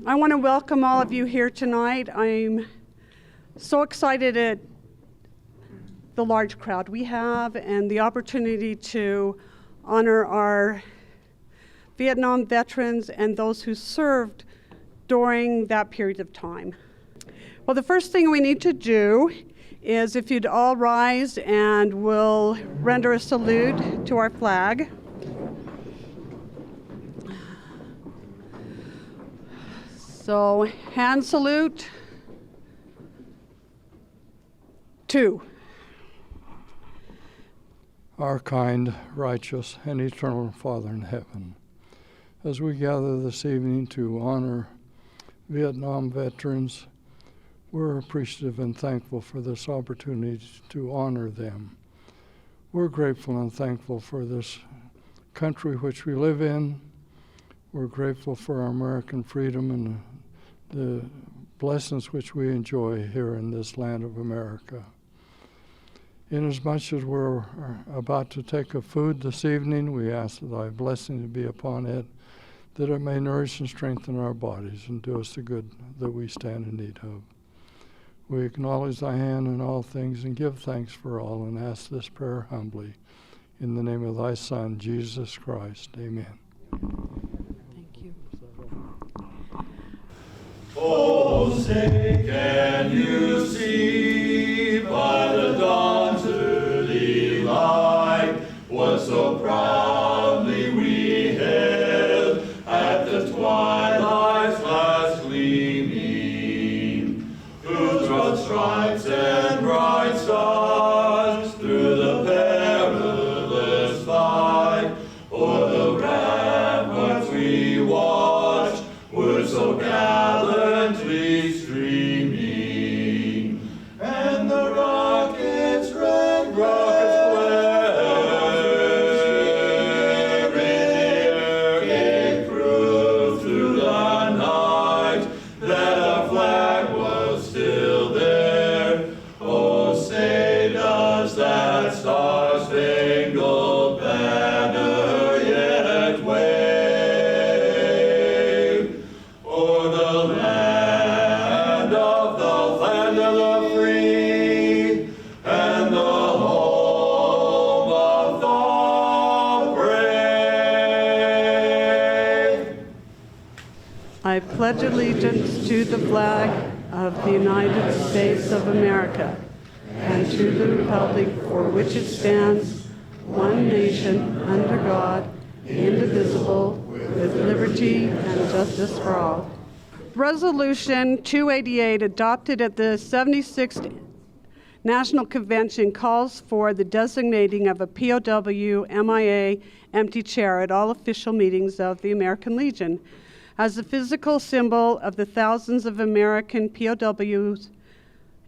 I want to welcome all of you here tonight. I'm so excited at the large crowd we have and the opportunity to honor our Vietnam veterans and those who served during that period of time. Well, the first thing we need to do is if you'd all rise and we'll render a salute to our flag. So, hand salute. 2. Our kind, righteous, and eternal Father in heaven, as we gather this evening to honor Vietnam veterans, we're appreciative and thankful for this opportunity to honor them. We're grateful and thankful for this country which we live in. We're grateful for our American freedom and the blessings which we enjoy here in this land of America. Inasmuch as we're about to take of food this evening, we ask that thy blessing to be upon it, that it may nourish and strengthen our bodies and do us the good that we stand in need of. We acknowledge thy hand in all things and give thanks for all, and ask this prayer humbly. In the name of thy Son, Jesus Christ. Amen. Oh, say, can you see by the dawn's early light what so proudly we hailed at the twilight's last gleaming, whose broad stripes and bright stars through the perilous fight o'er the ramparts we watched were so gallantly streaming, and the rockets red glare in the air gave proof through the night that our flag was still there. Oh, say does that star-spangled banner yet wave o'er the land of the free and the home of the brave? I pledge allegiance to the flag of the United States of America and to the republic for which it stands, one nation, under God, indivisible, with liberty and justice for all. Resolution 288, adopted at the 76th National Convention, calls for the designating of a POW MIA empty chair at all official meetings of the American Legion as a physical symbol of the thousands of American POWs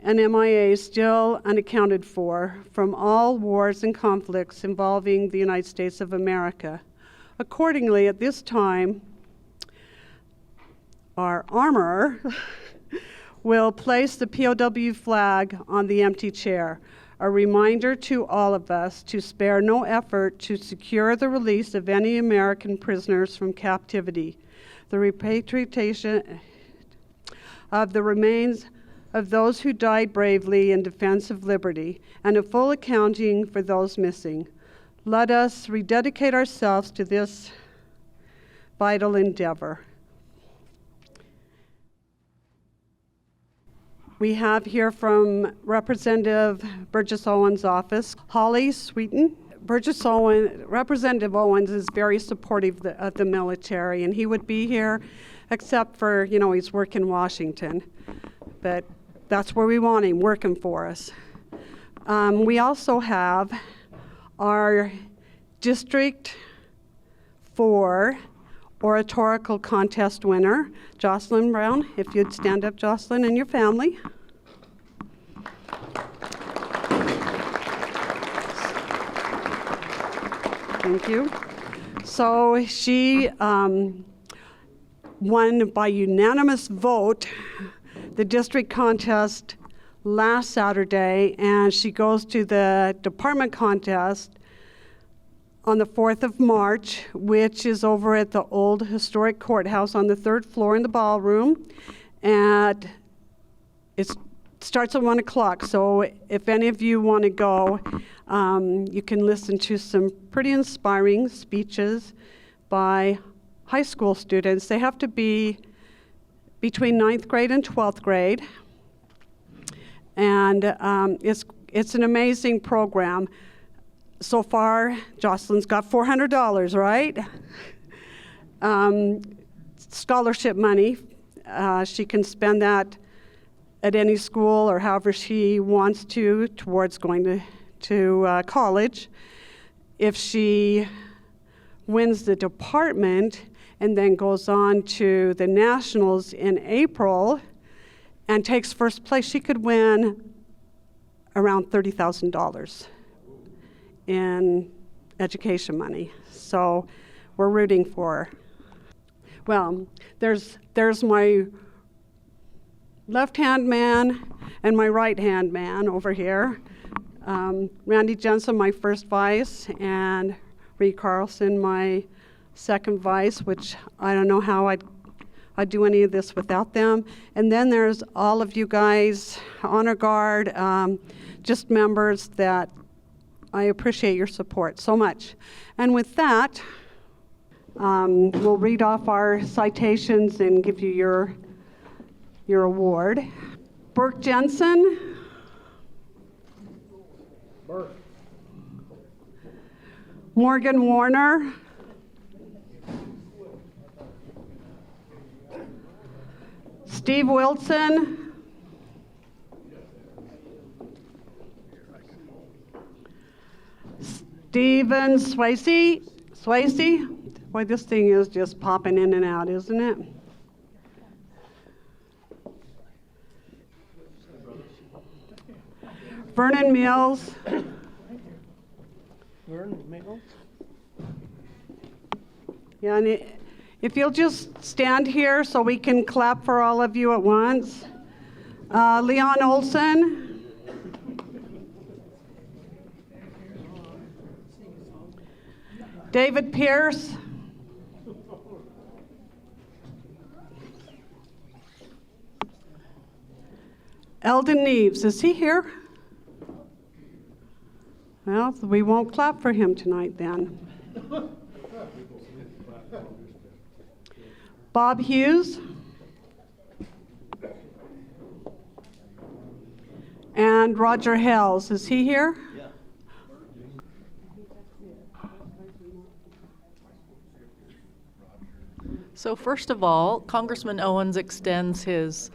and MIAs still unaccounted for from all wars and conflicts involving the United States of America. Accordingly, at this time, our armorer will place the POW flag on the empty chair, a reminder to all of us to spare no effort to secure the release of any American prisoners from captivity, the repatriation of the remains of those who died bravely in defense of liberty, and a full accounting for those missing. Let us rededicate ourselves to this vital endeavor. We have here from Representative Burgess Owens' office, Holly Sweeten. Representative Owens is very supportive of the military, and he would be here except for, he's working in Washington. But that's where we want him, working for us. We also have our District 4 oratorical contest winner, Jocelyn Brown. If you'd stand up, Jocelyn, and your family. Thank you. So she won by unanimous vote the district contest last Saturday, and she goes to the department contest on the 4th of March, which is over at the old historic courthouse on the 3rd floor in the ballroom. And it starts at 1 o'clock, so if any of you want to go, you can listen to some pretty inspiring speeches by high school students. They have to be between 9th grade and 12th grade. And it's an amazing program. So far, Jocelyn's got $400, right? Scholarship money. She can spend that at any school or however she wants to towards going to college. If she wins the department and then goes on to the nationals in April and takes first place, she could win around $30,000 in education money. So we're rooting for her. Well, there's my left-hand man and my right-hand man over here. Randy Jensen, my first vice, and Reed Carlson, my second vice, which I don't know how I'd do any of this without them. And then there's all of you guys, Honor Guard, just members that I appreciate your support so much. And with that, we'll read off our citations and give you your award. Burke Jensen. Burke. Morgan Warner. Steve Wilson. Stephen Swayze. Boy, this thing is just popping in and out, isn't it? Vernon Mills. Vernon Mills. Yeah, and if you'll just stand here so we can clap for all of you at once. Leon Olson. David Pierce. Eldon Neves, is he here? Well, we won't clap for him tonight then. Bob Hughes. And Roger Hells, is he here? Yeah. So first of all, Congressman Owens extends his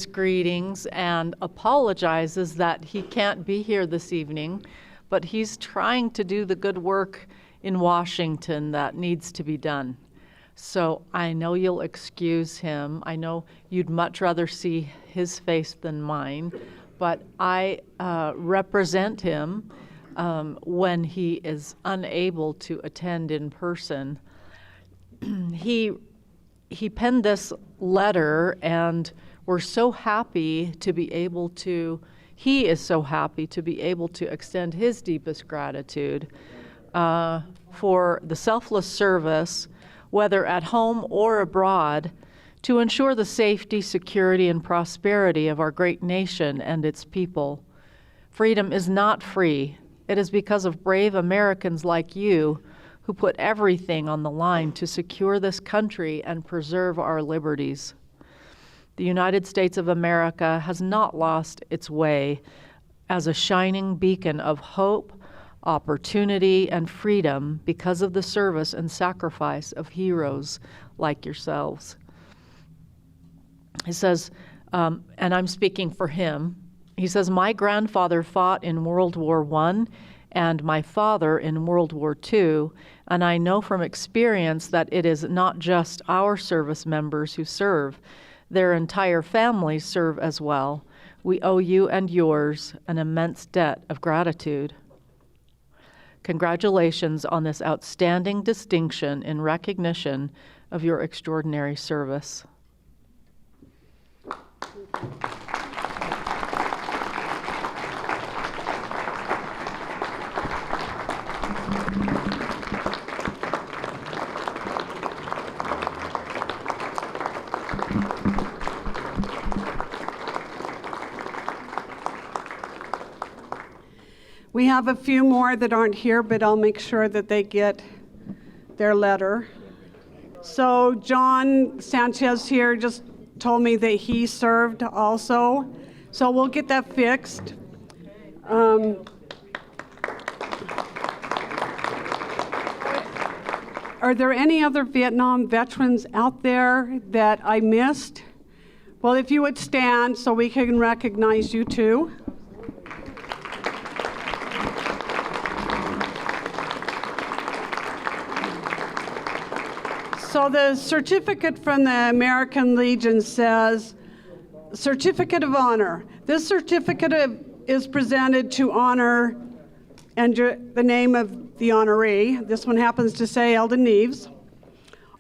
greetings and apologizes that he can't be here this evening, but he's trying to do the good work in Washington that needs to be done. So I know you'll excuse him. I know you'd much rather see his face than mine, but I represent him when he is unable to attend in person. He penned this letter, and we're so happy to be able to, he is so happy to be able to extend his deepest gratitude for the selfless service, whether at home or abroad, to ensure the safety, security, and prosperity of our great nation and its people. Freedom is not free. It is because of brave Americans like you who put everything on the line to secure this country and preserve our liberties. The United States of America has not lost its way as a shining beacon of hope, opportunity, and freedom because of the service and sacrifice of heroes like yourselves. He says, and I'm speaking for him, he says, my grandfather fought in World War I and my father in World War II, and I know from experience that it is not just our service members who serve. Their entire families serve as well. We owe you and yours an immense debt of gratitude. Congratulations on this outstanding distinction in recognition of your extraordinary service. We have a few more that aren't here, but I'll make sure that they get their letter. So John Sanchez here just told me that he served also. So we'll get that fixed. Are there any other Vietnam veterans out there that I missed? Well, if you would stand so we can recognize you too. So the certificate from the American Legion says, Certificate of Honor. This certificate is presented to honor and the name of the honoree. This one happens to say Eldon Neves,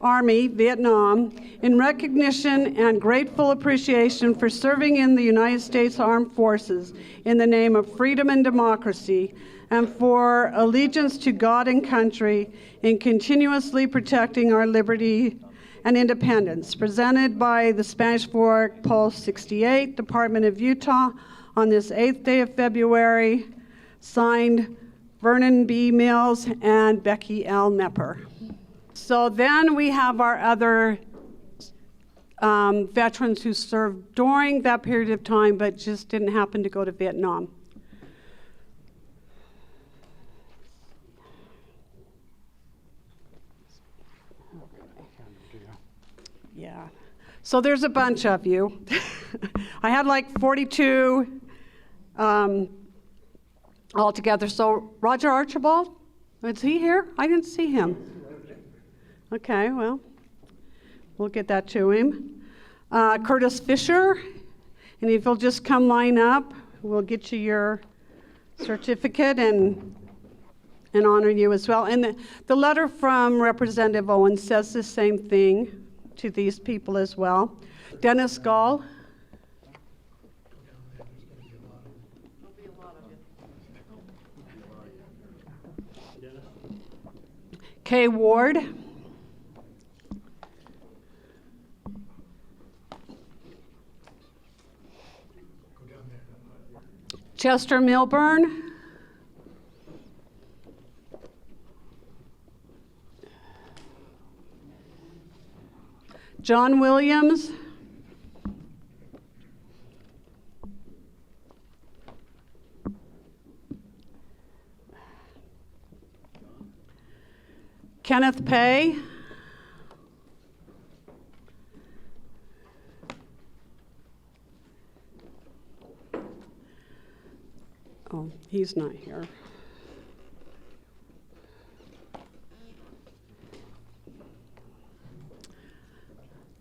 Army, Vietnam, in recognition and grateful appreciation for serving in the United States Armed Forces in the name of freedom and democracy, and for allegiance to God and country in continuously protecting our liberty and independence, presented by the Spanish Fork Post 68, Department of Utah, on this 8th day of February, signed Vernon B. Mills and Becky L. Nepper. So then we have our other veterans who served during that period of time but just didn't happen to go to Vietnam. Yeah, so there's a bunch of you. I had like 42 altogether. So Roger Archibald, is he here? I didn't see him. Okay, well, we'll get that to him. Curtis Fisher, and if you'll just come line up, we'll get you your certificate and honor you as well. And the letter from Representative Owen says the same thing to these people as well. Dennis Gall. Kay Ward. Chester Milburn. John Williams. Kenneth Pay. Oh, he's not here.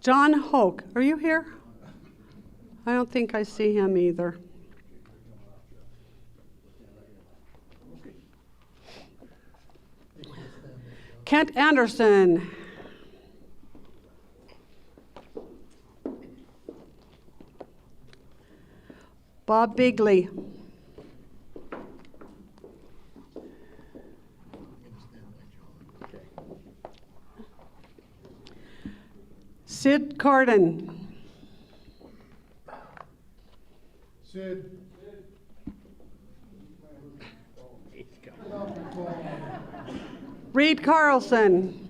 John Hoke, are you here? I don't think I see him either. Kent Anderson. Bob Bigley. Sid Carden. Sid. Reed Carlson.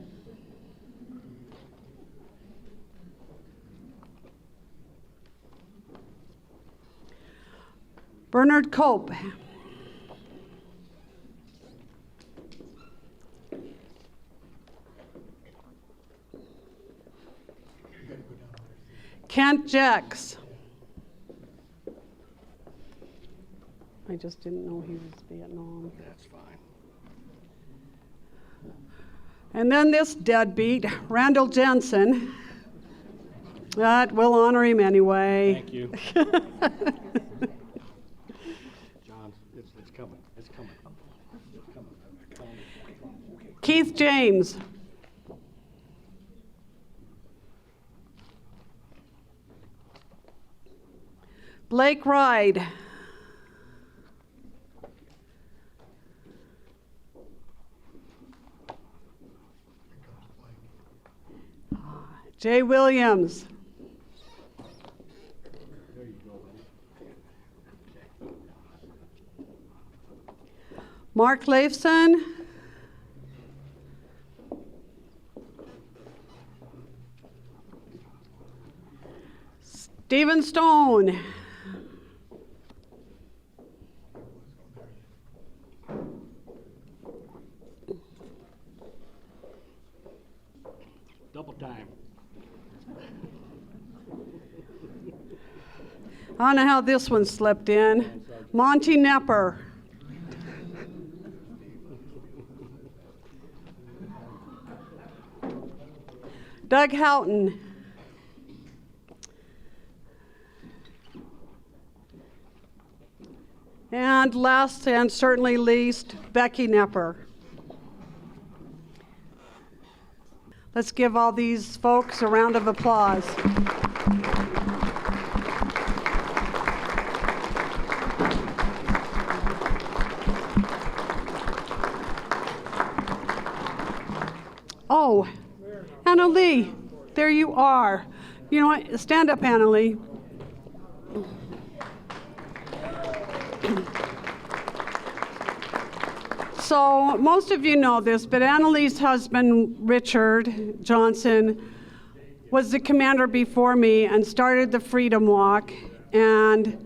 Bernard Cope. Kent Jacks. I just didn't know he was Vietnam. That's fine. And then this deadbeat, Randall Jensen. But we'll honor him anyway. Thank you. John, it's coming. It's coming. It's coming. Keith James. Blake Ride. Jay Williams. Mark Leifson. Stephen Stone. Double time. I don't know how this one slipped in. Monty Nepper. Doug Houghton. And last and certainly least, Becky Nepper. Let's give all these folks a round of applause. Oh, Anna Lee, there you are. You know what? Stand up, Anna Lee. So most of you know this, but Annalee's husband, Richard Johnson, was the commander before me and started the Freedom Walk. And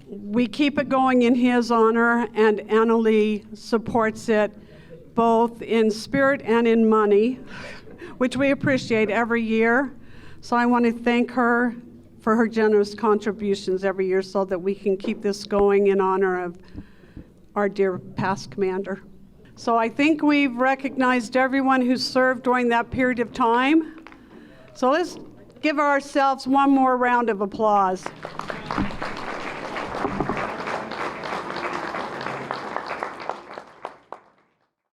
we keep it going in his honor, and Annalee supports it both in spirit and in money, which we appreciate every year. So I want to thank her for her generous contributions every year so that we can keep this going in honor of our dear past commander. So I think we've recognized everyone who served during that period of time. So let's give ourselves one more round of applause.